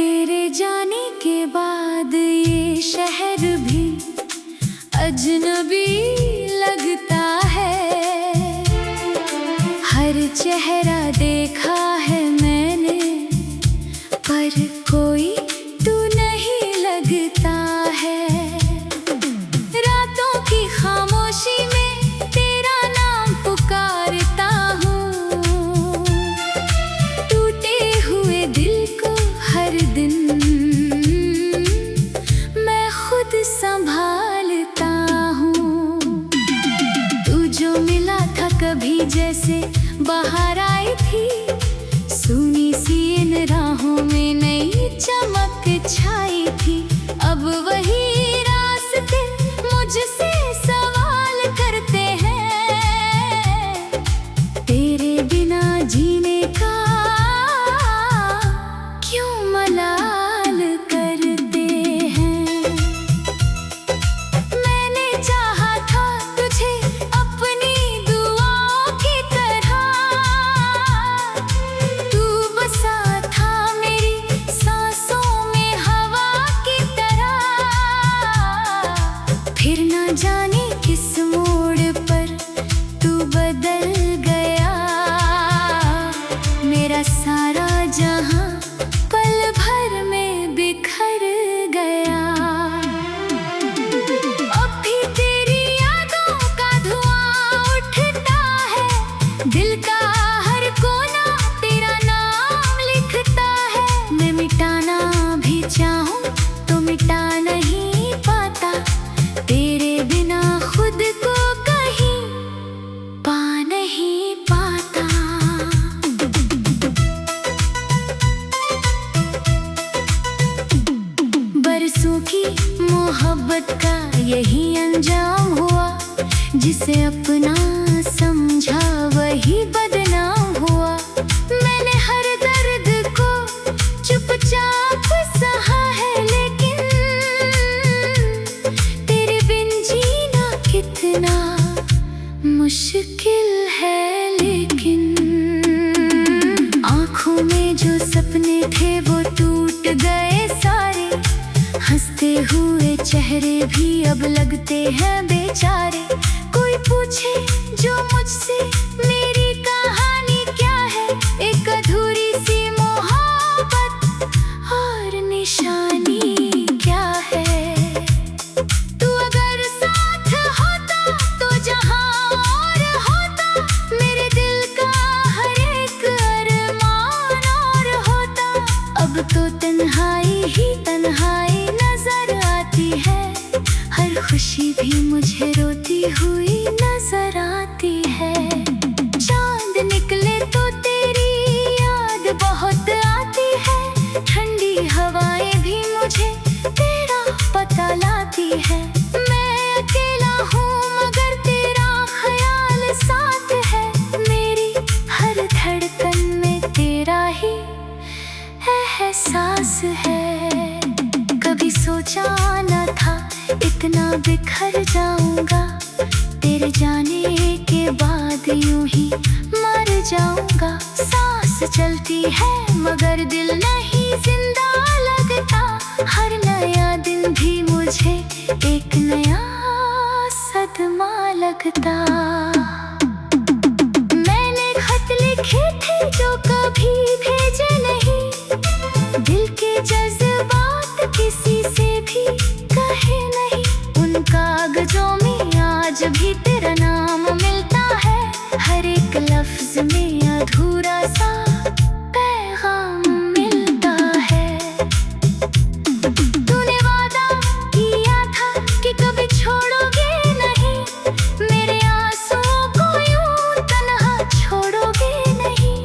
तेरे जाने के बाद ये शहर भी अजनबी लगता है। हर चेहरा देखा है मैंने, पर कोई तू नहीं लगता है। रातों की खामोशी में तेरा नाम पुकारता हूँ। टूटे हुए दिल को हर दिन मैं खुद संभालता हूँ। तू जो मिला था कभी जैसे बाहर आई थी, सुनी सी इन राहों में नई चमक छाई थी। अब वही रास्ते मुझसे सवाल करते हैं, तेरे बिना जीने का क्यों मलाल करते हैं। मैंने चाहा था तुझे अपनी दुआओं की तरह, तू बसा था मेरी सांसों में हवा की तरह। फिर ना जाने किस मोड़ पर तू बदल गया, मेरा सारा जहां पल भर में बिखर गया। अब भी तेरी यादों का धुआं उठता है, दिल का हर कोना तेरा नाम लिखता है। मैं मिटाना भी चाहूं तो मिटा नहीं पाता, तेरे बिना खुद को कहीं पा नहीं पाता। बरसों की मोहब्बत का यही अंजाम हुआ, जिसे अपना समझा वही बदनाम हुआ। मैंने हर दर्द को चुपचाप सहा है, लेकिन तेरे बिन जीना कितना मुश्किल है। लेकिन आँखों में जो सपने थे वो टूट गए सारे, हंसते हुए चेहरे भी अब लगते हैं बेचारे। कोई पूछे जो मुझसे मेरी कहानी क्या है, एक अधूरी सी मोहब्बत और निशानी क्या है। तू अगर साथ होता तो जहां और होता, मेरे दिल का हर एक अरमान और होता। अब तो तन्हाई ही तन्हाई नजर आती है, हर खुशी भी मुझे रोती हुई नजर आती है। चांद निकले तो तेरी याद बहुत आती है, ठंडी हवाएं भी मुझे तेरा पता लाती है। मैं अकेला हूँ मगर तेरा ख्याल साथ है, मेरी हर धड़कन में तेरा ही एहसास है। कभी सोचा न था इतना बिखर जाऊंगा, तेरे जाने के बाद यूं ही मर जाऊंगा। सांस चलती है मगर दिल नहीं जिंदा लगता, हर नया दिन भी मुझे एक नया सदमा लगता। मैंने खत लिखे थे जो कभी भेजे नहीं, दिल के जज्बात किसी से भी कहे नहीं। उन कागजों में आज भी तेरा नाम मिलता है, हर एक लफ्ज में अधूरा सा पैगाम मिलता है। तूने वादा किया था कि कभी छोड़ोगे नहीं, मेरे आंसुओं को यूं तन्हा छोड़ोगे नहीं।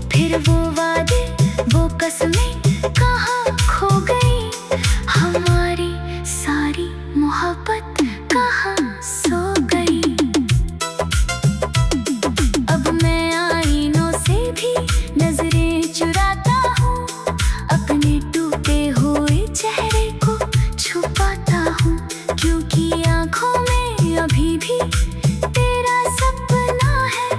फिर वो वादे वो कसमें कहाँ खो गई, हमारी सारी मोहब्बत कहाँ सो गई। अब मैं आईनों से भी नजरें चुराता हूँ, अपने टूटे हुए चेहरे को छुपाता हूँ, क्योंकि आँखों में अभी भी तेरा सपना है,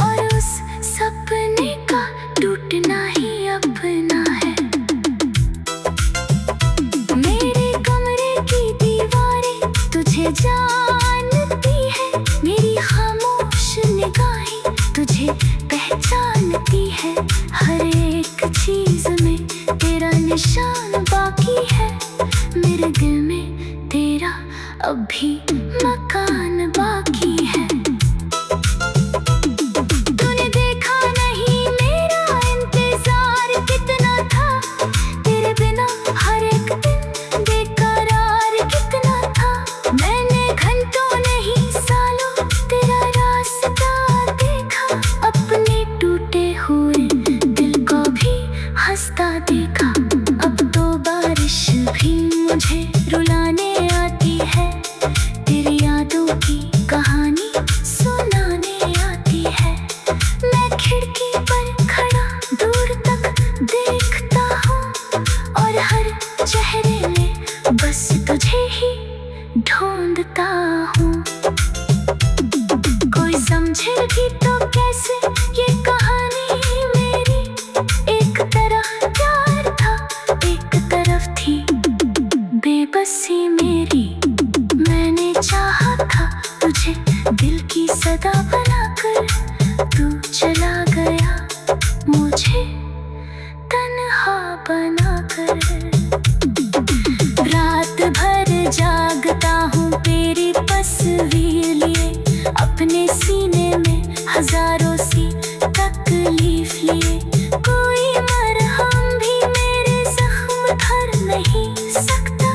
और उस सपने का टूटना ही अपना है। निशान बाकी है, मेरे दिल में तेरा अब भी मकान बाकी है। तूने देखा नहीं मेरा इंतजार कितना था, तेरे बिना हर एक दिन बेकरार कितना था। मैंने घंटों नहीं सालों तेरा रास्ता देखा, अपने टूटे हुए दिल को भी हंसता देखा। अब तो बारिश भी मुझे रुलाने आती है, तेरी यादों की कहानी सुनाने आती है। मैं खिड़की पर खड़ा दूर तक देखता हूँ, और हर चेहरे में बस तुझे ही ढूंढता हूँ। कोई समझे भी तो कैसे ये कहानी मेरी, एक तरफ प्यार था एक तरफ थी बेबसी मेरी। मैंने चाहा था तुझे दिल की सदा बनाकर, तू चला गया मुझे तन्हा बनाकर। रात भर जागता हूँ तेरी तस्वीर लिए, अपने सीने में हजारों सी तकलीफ लिए। कोई मरहम भी मेरे जख्म भर नहीं सकता,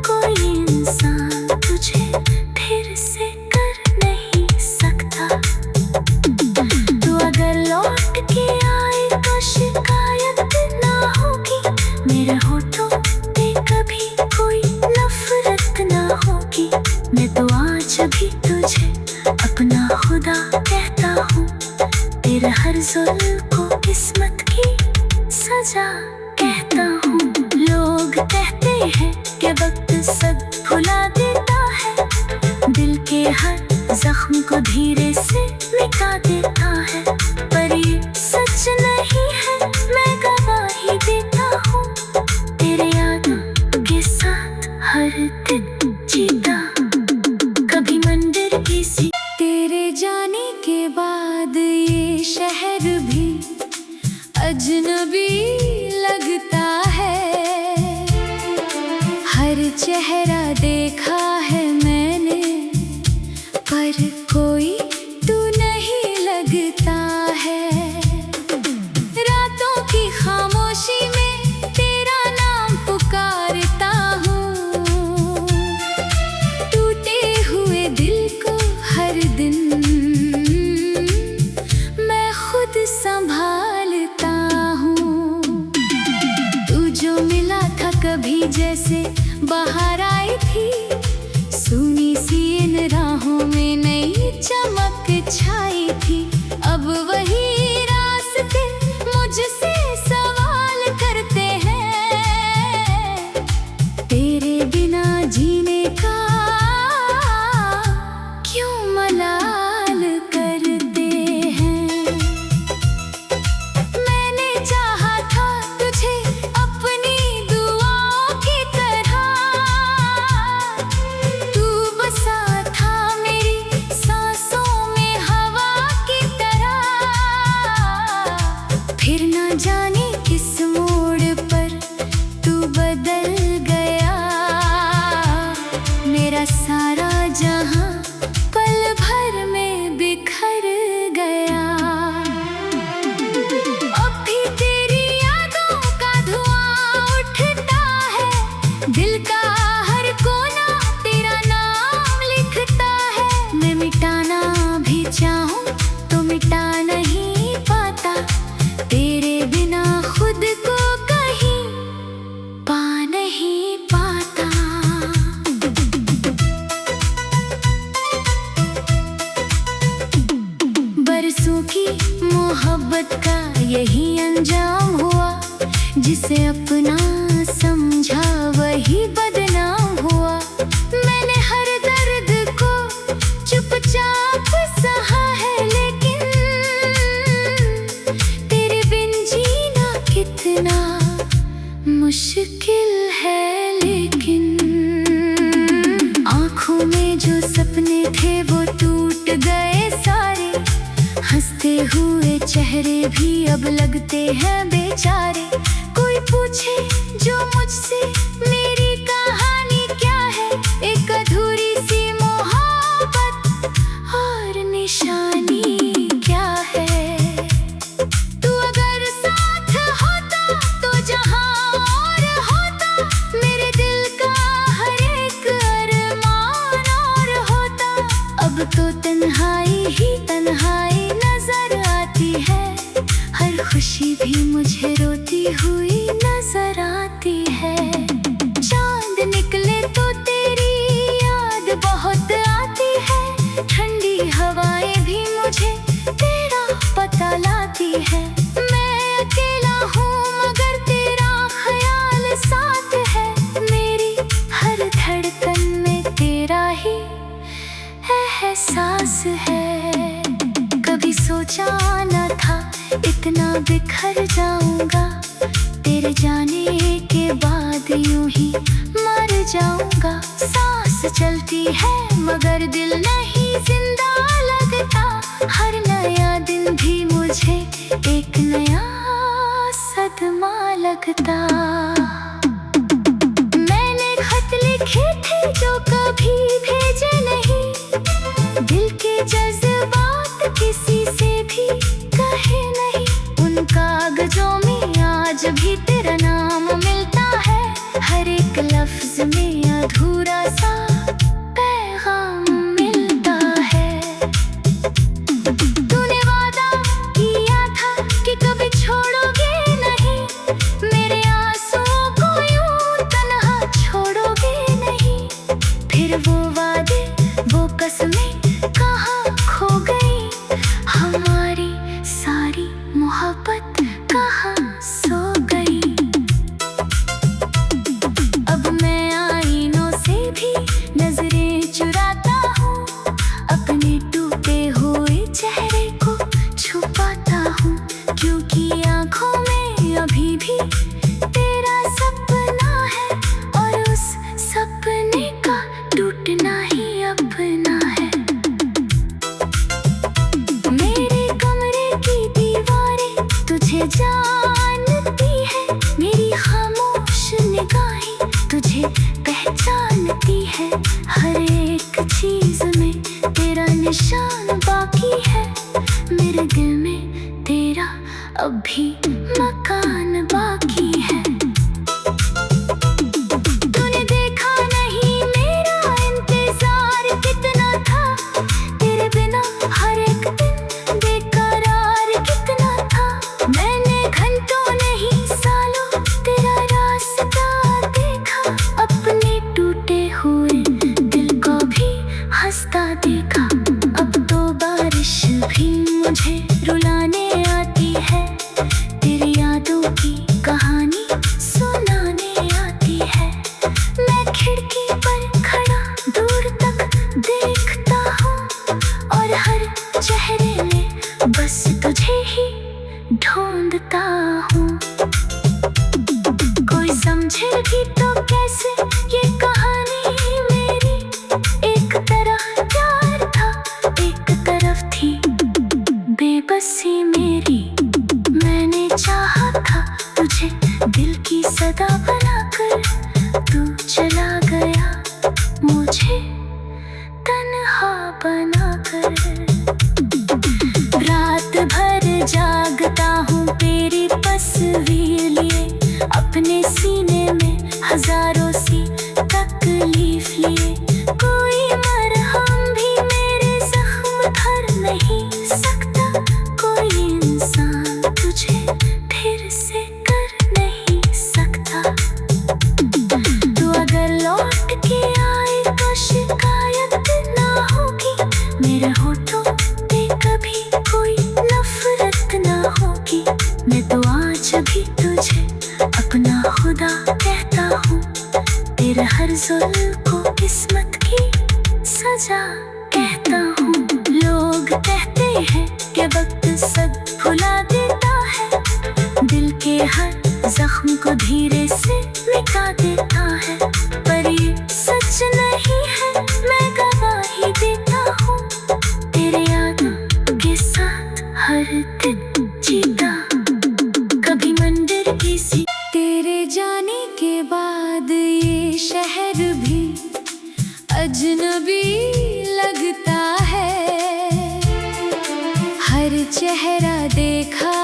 कोई इंसान तुझे फिर से कर नहीं सकता। तू अगर लौट के आए तो शिकायत ना होगी, मेरे होठों पे कभी कोई नफरत ना होगी। मैं तो आज भी तुझे अपना खुदा कहता हूँ, तेरे हर जुल्म को किस्मत की सजा कहता हूँ। लोग कहते हैं कि वक्त सब भुला देता है, दिल के हर जख्म को धीरे से मिटा देता है। पर ये सच नहीं है, मैं गवाही देता हूँ, तेरे यादों के साथ हर दिन जीता। कभी मंदिर की सी तेरे जाने के बाद ये शहर भी अजनबी लगता है। हर चेहरा देखा है मैंने, पर कोई तू नहीं लगता है। रातों की खामोशी में तेरा नाम पुकारता हूँ, टूटे हुए दिल को हर दिन मैं खुद संभालता हूँ। तू जो मिला था कभी जैसे बाहर आई थी, सुनी सी इन राहों में नई चमक छाई थी। अब वही रास्ते मुझसे सवाल करते हैं, तेरे बिना जीने का क्यों मलाल करते हैं। मैंने चाहा था तुझे अपनी दुआओं की तरह, तू बसा था मेरी सांसों में हवा की तरह। फिर न जाने किस मोड़ पर तू बदल गया, मेरा सारा जहां पल भर में बिखर गया। अब भी तेरी यादों का धुआं उठता है, दिल का हर कोना तेरा नाम लिखता है। मैं मिटाना भी चाहूं तो मिटा नहीं पाता, तेरे बिना खुद को कहीं पा नहीं पाता। बरसों की मोहब्बत का यही अंजाम हुआ, जिसे अपना समझा वही बदनाम हुआ। मैंने हर दर्द को चुपचाप सहा है, लेकिन तेरे बिन जीना कितना मुश्किल है। लेकिन आँखों में जो सपने थे वो टूट गए सारे, हंसते हुए चेहरे भी अब लगते हैं बेचारे। कोई पूछे जो मुझसे मेरी कहानी क्या है, एक अधूरी सी मोहब्बत और निशानी क्या है। तू अगर साथ होता तो जहां और होता, मेरे दिल का हर एक अरमान और होता। अब तो तन्हाई ही तन्हाई नजर आती है, हर खुशी भी मुझे रोती हुई नजर आती है। चांद निकले तो तेरी याद बहुत आती है, ठंडी हवाएं भी मुझे तेरा पता लाती है। मैं अकेला हूँ मगर तेरा ख्याल साथ है, मेरी हर धड़कन में तेरा ही एहसास है। कभी सोचा न था इतना बिखर जाऊंगा, तेरे जाने के बाद यूं ही मर जाऊंगा। सांस चलती है मगर दिल नहीं जिंदा लगता, हर नया दिन भी मुझे एक नया सदमा लगता। मैंने खत लिखे थे जो कभी भेजे नहीं, दिल के जज्बात किसी से भी कहे नहीं। उन कागजों में आज भी तेरा नाम मिलता है, हर एक लफ्ज में अधूरा सा पैगाम मिलता है। तूने वादा किया था कि कभी छोड़ोगे नहीं, मेरे आंसुओं को यूं तन्हा छोड़ोगे नहीं। फिर वो वादे वो कसमें कहाँ खो गई, हमारी सारी मोहब्बत कहाँ सो गई। अब मैं आईनों से भी नजरें चुराता हूँ, अपने टूटे हुए चेहरे को छुपाता हूँ, क्योंकि आँखों में अभी भी तेरा सपना है और उस सपने का टूटना ही अपना है। मेरे कमरे की दीवारें तुझे जानती है, मेरी खामोश निगाहें तुझे पहचानती है। हर एक चीज में तेरा निशान बाकी है, मेरे दिल में तेरा अब भी मकान बाकी है। तूने देखा नहीं मेरा इंतजार कितना था, तेरे बिना हर एक दिन बेकरार कितना था। मैंने घंटों नहीं सालों तेरा रास्ता देखा, अपने टूटे हुए दिल को भी हंसता देखा। अब तो बारिश भी मुझे रुलाने आती है, तेरी यादों की कहानी सुनाने आती है। मैं खिड़की पर खड़ा दूर तक देखता हूँ और हर चेहरे में बस तुझे ही ढूंढता हूँ। कोई समझे भी तो कैसे ये कहानी मेरी, एक तरफ प्यार था एक तरफ थी बेबसी मेरी। मैंने चाहा था तुझे दिल की सदा बनाकर, तू चला गया मुझे तन्हा बनाकर। रात भर जागता हूँ तेरी तस्वीर लिए, अपने सीने में हजारों सी तकलीफ लिए। कोई मरहम भी मेरे जख्म भर नहीं सकता, कोई इंसान तुझे फिर से कर नहीं सकता। तू अगर लौट के आए तो शिकायत ना होगी, मेरे होठों पे कभी कोई नफरत ना होगी। मैं तो आज भी तुझे अपना खुदा कहता हूँ, तेरे हर जुल्म को किस्मत की सजा कहता हूँ। लोग कहते हैं कि वक्त सब भुला देता है, दिल के हर जख्म को धीरे से मिटा देता है। पर ये सच नहीं है, मैं गवाही देता हूँ, तेरे यादों के साथ हर दिन जीता। कभी मंदिर की सी के बाद ये शहर भी अजनबी लगता है। हर चेहरा देखा